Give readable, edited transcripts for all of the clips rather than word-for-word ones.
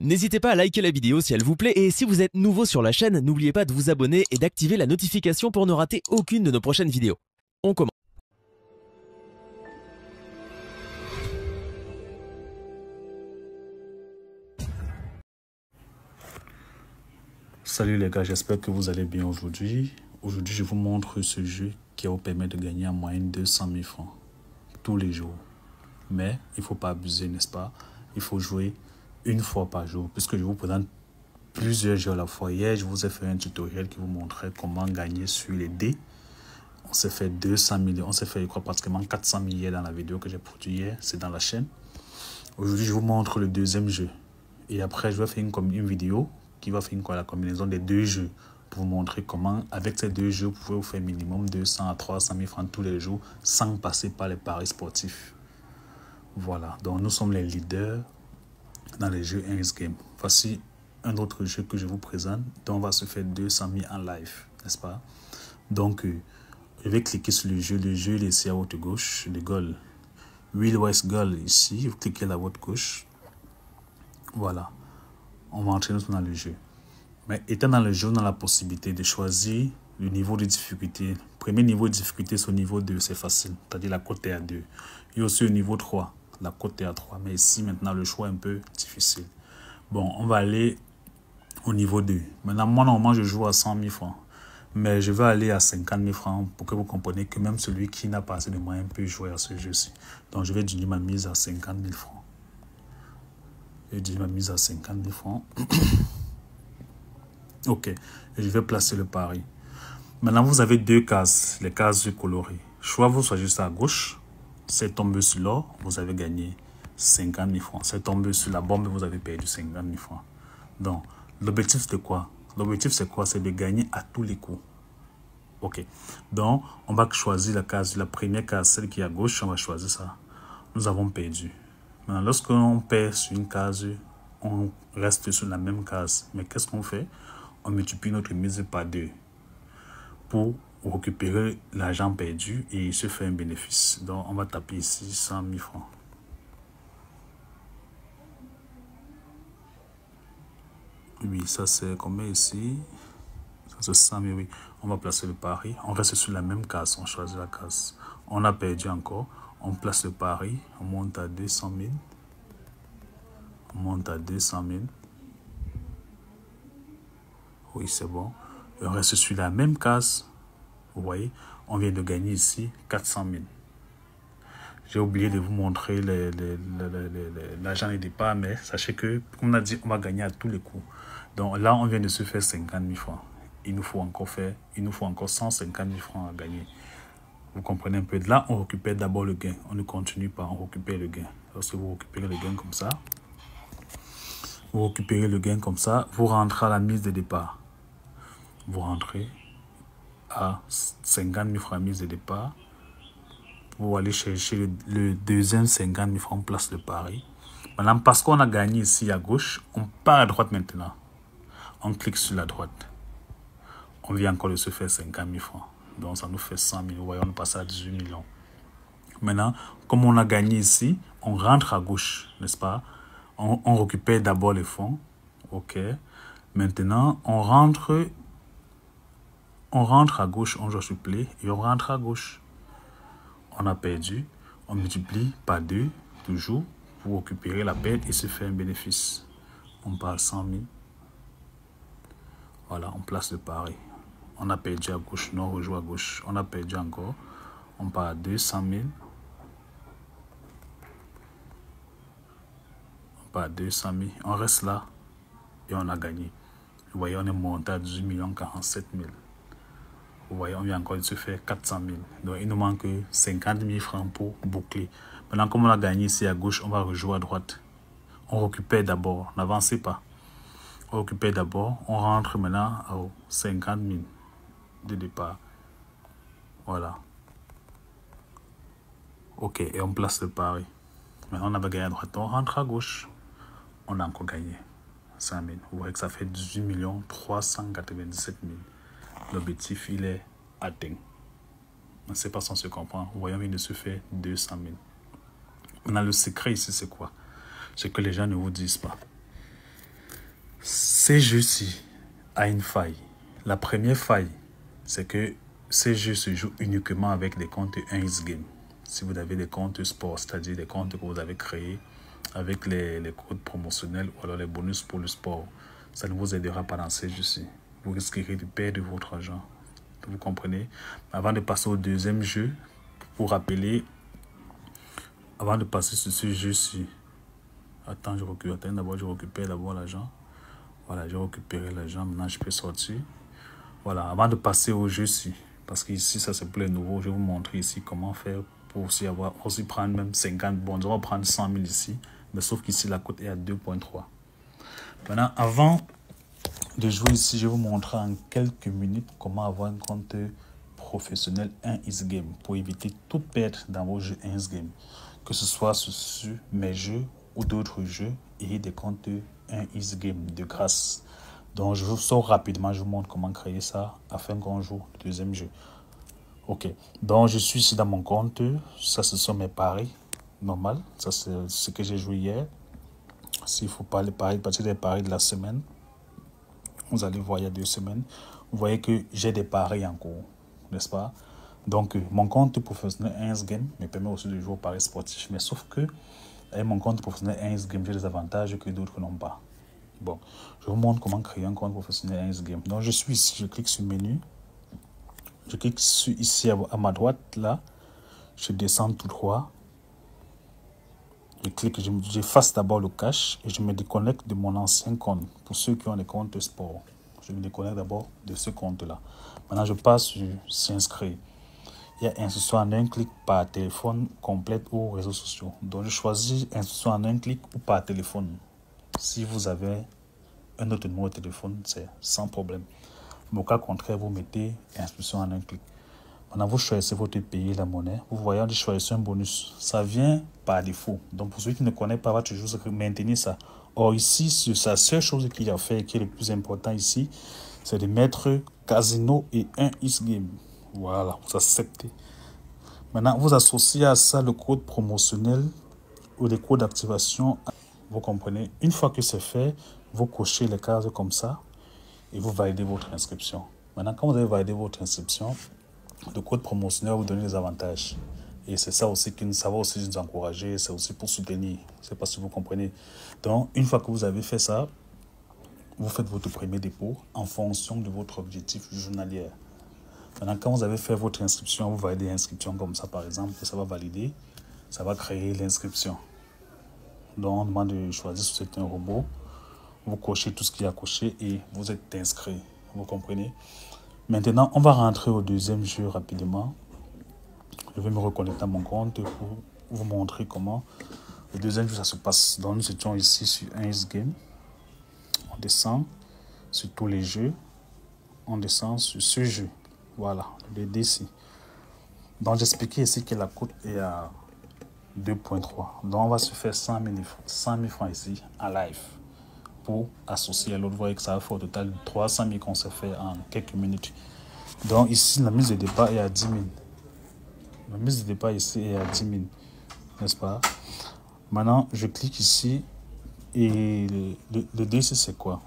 N'hésitez pas à liker la vidéo si elle vous plaît et si vous êtes nouveau sur la chaîne, n'oubliez pas de vous abonner et d'activer la notification pour ne rater aucune de nos prochaines vidéos. On commence. Salut les gars, j'espère que vous allez bien aujourd'hui. Aujourd'hui, je vous montre ce jeu qui vous permet de gagner en moyenne 200 000 francs tous les jours. Mais il ne faut pas abuser, n'est-ce pas? Il faut jouer une fois par jour, puisque je vous présente plusieurs jeux à la fois. Hier, je vous ai fait un tutoriel qui vous montrait comment gagner sur les dés. On s'est fait 200 000, on s'est fait, je crois, pratiquement 400 000 hier dans la vidéo que j'ai produite hier. C'est dans la chaîne. Aujourd'hui, je vous montre le deuxième jeu. Et après, je vais faire une vidéo qui va faire la combinaison des deux jeux pour vous montrer comment, avec ces deux jeux, vous pouvez vous faire minimum 200 à 300 000 francs tous les jours sans passer par les paris sportifs. Voilà, donc nous sommes les leaders dans les jeux X Game. Voici un autre jeu que je vous présente, dont on va se faire 200 000 en live, n'est-ce pas? Donc, je vais cliquer sur le jeu il est ici à votre gauche, le goal. Will West Goal ici, vous cliquez à votre gauche. Voilà, on va entrer dans le jeu. Mais étant dans le jeu, on a la possibilité de choisir le niveau de difficulté. Premier niveau de difficulté, c'est au niveau 2, c'est facile, c'est-à-dire la cote est à 2. Et aussi au niveau 3, la cote est à 3. Mais ici, maintenant, le choix est un peu difficile. Bon, on va aller au niveau 2. Maintenant, moi, normalement, je joue à 100 000 francs. Mais je vais aller à 50 000 francs pour que vous compreniez que même celui qui n'a pas assez de moyens peut jouer à ce jeu-ci. Donc, je vais diminuer ma mise à 50 000 francs. Je dis ma mise à 50 000 francs. Ok, et je vais placer le pari. Maintenant, vous avez deux cases, les cases colorées. Soit vous choisissez à gauche, c'est tombé sur l'or, vous avez gagné 50 000 francs. C'est tombé sur la bombe, vous avez perdu 50 000 francs. Donc, l'objectif c'est quoi? L'objectif c'est quoi? C'est de gagner à tous les coups. Ok, donc on va choisir la case, la première case, celle qui est à gauche, on va choisir ça. Nous avons perdu. Maintenant, lorsqu'on perd sur une case, on reste sur la même case. Mais qu'est-ce qu'on fait? On multiplie notre mise par 2 pour récupérer l'argent perdu et se faire un bénéfice. Donc, on va taper ici 100 000 francs. Oui, ça c'est combien ici? Ça c'est 100 000, oui. On va placer le pari. On reste sur la même case, on choisit la case. On a perdu encore. On place le pari. On monte à 200 000. On monte à 200 000. Oui, c'est bon. Et on reste sur la même case. Vous voyez, on vient de gagner ici 400 000. J'ai oublié de vous montrer l'argent de départ, mais sachez que, comme on a dit, on va gagner à tous les coups. Donc là, on vient de se faire 50 000 francs. Il nous faut encore 150 000 francs à gagner. Vous comprenez un peu? De là, on récupère d'abord le gain. On ne continue pas, on récupère le gain. Lorsque vous récupérez le gain comme ça, vous rentrez à la mise de départ. Vous rentrez à 50 000 francs mise de départ. Pour aller chercher le deuxième 50 000 francs, on place le pari. Maintenant, parce qu'on a gagné ici à gauche, on part à droite maintenant. On clique sur la droite. On vient encore de se faire 50 000 francs. Donc, ça nous fait 100 000. Vous voyez, on passe à 18 millions. Maintenant, comme on a gagné ici, on rentre à gauche, n'est-ce pas? On récupère d'abord les fonds. OK. Maintenant, on rentre à gauche, on joue sur play et on rentre à gauche. On a perdu, on multiplie par 2, toujours, pour récupérer la perte et se faire un bénéfice. On part à 100 000. Voilà, on place le pari. On a perdu à gauche, non, on rejoue à gauche. On a perdu encore. On part à 200 000. On part à 200 000. On reste là et on a gagné. Vous voyez, on est monté à 18 47 000. Vous voyez, on vient encore de se faire 400 000. Donc, il nous manque 50 000 francs pour boucler. Maintenant, comme on a gagné ici à gauche, on va rejouer à droite. On récupère d'abord. N'avancez pas. On récupère d'abord. On rentre maintenant à 50 000 de départ. Voilà. OK. Et on place le pari. Maintenant, on avait gagné à droite. On rentre à gauche. On a encore gagné 5 000. Vous voyez que ça fait 18 397 000. L'objectif, il est atteint. C'est pas sans se comprendre. Vous voyez, on vient de se faire 200 000. Maintenant, le secret ici, c'est quoi? C'est que les gens ne vous disent pas. Ces jeux-ci a une faille. La première faille, c'est que ces jeux se jouent uniquement avec des comptes 1xGame. Si vous avez des comptes sport, c'est-à-dire des comptes que vous avez créés avec les codes promotionnels ou alors les bonus pour le sport, ça ne vous aidera pas dans ces jeux-ci. Vous risquerez de perdre votre argent. Vous comprenez? Avant de passer au deuxième jeu, pour rappeler, avant de passer sur ce jeu-ci, attends, je recule. Attends, d'abord, je récupère d'abord l'argent. Voilà, j'ai récupéré l'argent. Maintenant, je peux sortir. Voilà, avant de passer au jeu-ci, parce qu'ici, ça c'est pour les nouveaux, je vais vous montrer ici comment faire pour aussi prendre même 50. Bon, on va prendre 100 000 ici, mais sauf qu'ici, la cote est à 2,3. Maintenant, avant de jouer ici, je vais vous montrer en quelques minutes comment avoir un compte professionnel 1xGame pour éviter toute perte dans vos jeux 1xGame, que ce soit sur mes jeux ou d'autres jeux et des comptes 1xGame de grâce. Donc je vous sors rapidement, je vous montre comment créer ça afin qu'on joue le deuxième jeu. Ok, donc je suis ici dans mon compte, ça ce sont mes paris normal, ça c'est ce que j'ai joué hier. S'il faut parler paris, partir des paris de la semaine, vous allez voir il y a 2 semaines, vous voyez que j'ai des paris en cours, n'est-ce pas? Donc mon compte professionnel 1xGame me permet aussi de jouer au paris sportif, mais sauf que avec mon compte professionnel 1xGame, j'ai des avantages que d'autres n'ont pas. Bon, je vous montre comment créer un compte professionnel 1xGame. Donc je suis ici, je clique sur menu, je clique sur ici à ma droite là, je descends tout droit, je clique, j'efface d'abord le cache et je me déconnecte de mon ancien compte. Pour ceux qui ont des comptes sport, je me déconnecte d'abord de ce compte là. Maintenant je passe sur s'inscrire. Il y a instruction en un clic par téléphone complète ou réseaux sociaux. Donc je choisis instruction en un clic ou par téléphone. Si vous avez un autre numéro de téléphone, c'est sans problème. Mais au cas contraire, vous mettez instruction en un clic. Maintenant, vous choisissez votre pays, la monnaie. Vous voyez, on dit choisir un bonus. Ça vient par défaut. Donc, pour ceux qui ne connaissent pas, va toujours maintenir ça. Or, ici, la seule chose qu'il a fait et qui est le plus important ici, c'est de mettre casino et 1xGame. Voilà, vous acceptez. Maintenant, vous associez à ça le code promotionnel ou les codes d'activation. Vous comprenez? Une fois que c'est fait, vous cochez les cases comme ça et vous validez votre inscription. Maintenant, quand vous avez validé votre inscription, le code promotionnel vous donne des avantages. Et c'est ça aussi ça va aussi nous encourager, c'est aussi pour soutenir. Je ne sais pas si vous comprenez. Donc, une fois que vous avez fait ça, vous faites votre premier dépôt en fonction de votre objectif journalier. Maintenant, quand vous avez fait votre inscription, vous validez l'inscription comme ça, par exemple, ça va valider, ça va créer l'inscription. Donc, on demande de choisir si c'est un robot. Vous cochez tout ce qu'il y a à cocher et vous êtes inscrit. Vous comprenez? Maintenant, on va rentrer au deuxième jeu rapidement. Je vais me reconnecter à mon compte pour vous montrer comment le deuxième jeu ça se passe. Donc, nous étions ici sur 1xGame. On descend sur tous les jeux. On descend sur ce jeu. Voilà, le DC. Donc, j'expliquais ici que la cote est à 2,3. Donc, on va se faire 100 000 francs ici en live pour associer à l'autre. Vous voyez que ça va faire au total 300 000 qu'on s'est fait en quelques minutes. Donc, ici, la mise de départ est à 10 000. La mise de départ ici est à 10 000. N'est-ce pas? Maintenant, je clique ici et le DC, c'est quoi?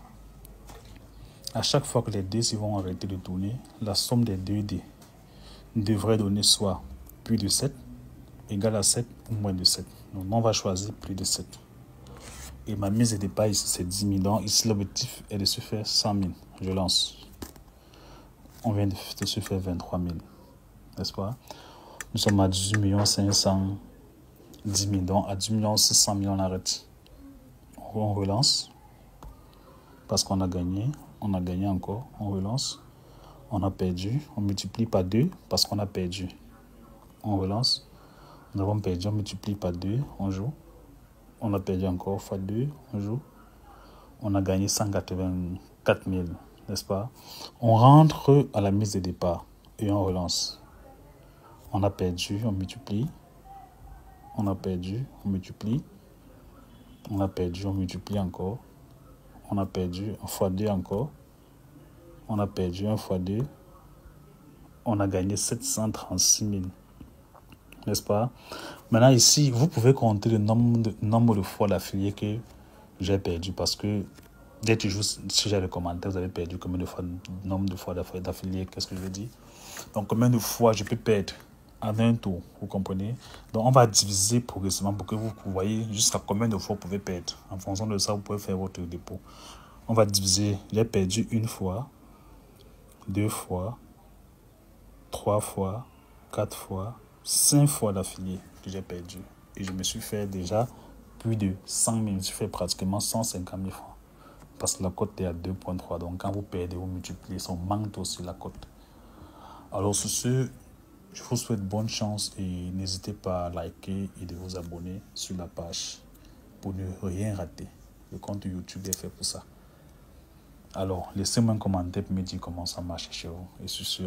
À chaque fois que les dés vont arrêter de tourner, la somme des 2 dés devrait donner soit plus de 7, égal à 7 ou moins de 7. Donc, on va choisir plus de 7. Et ma mise de départ ici, c'est 10 000. Donc, ici, l'objectif est de se faire 100 000. Je lance. On vient de se faire 23 000. N'est-ce pas? Nous sommes à 18 510 000. Donc, à 18 600 000, on arrête. On relance. Parce qu'on a gagné. On a gagné encore. On relance. On a perdu. On multiplie par 2 parce qu'on a perdu. On relance. Nous avons perdu. On multiplie par 2. On joue. On a perdu encore fois 2. On joue. On a gagné 184 000. N'est-ce pas? On rentre à la mise de départ et on relance. On a perdu. On multiplie. On a perdu. On multiplie. On a perdu. On multiplie encore. On a perdu 1 fois 2 encore. On a perdu 1 fois 2. On a gagné 736 000. N'est-ce pas? Maintenant ici, vous pouvez compter le nombre de fois d'affilée que j'ai perdu parce que Dès que tu joues ce genre de commentaires, vous avez perdu combien de fois, nombre de fois d'affiliés, qu'est-ce que je veux dire? Donc, combien de fois je peux perdre en un tour, vous comprenez? Donc, on va diviser progressivement pour que vous voyez jusqu'à combien de fois vous pouvez perdre. En fonction de ça, vous pouvez faire votre dépôt. On va diviser. J'ai perdu une fois, 2 fois, 3 fois, 4 fois, 5 fois d'affilée que j'ai perdu. Et je me suis fait déjà plus de 100 000, je me suis fait pratiquement 150 000 francs. Parce que la cote est à 2,3. Donc quand vous perdez, vous multipliez, ça augmente aussi la cote. Alors sur ce, je vous souhaite bonne chance et n'hésitez pas à liker et de vous abonner sur la page pour ne rien rater. Le compte YouTube est fait pour ça. Alors, laissez-moi un commentaire pour me dire comment ça marche chez vous. Et sur ce,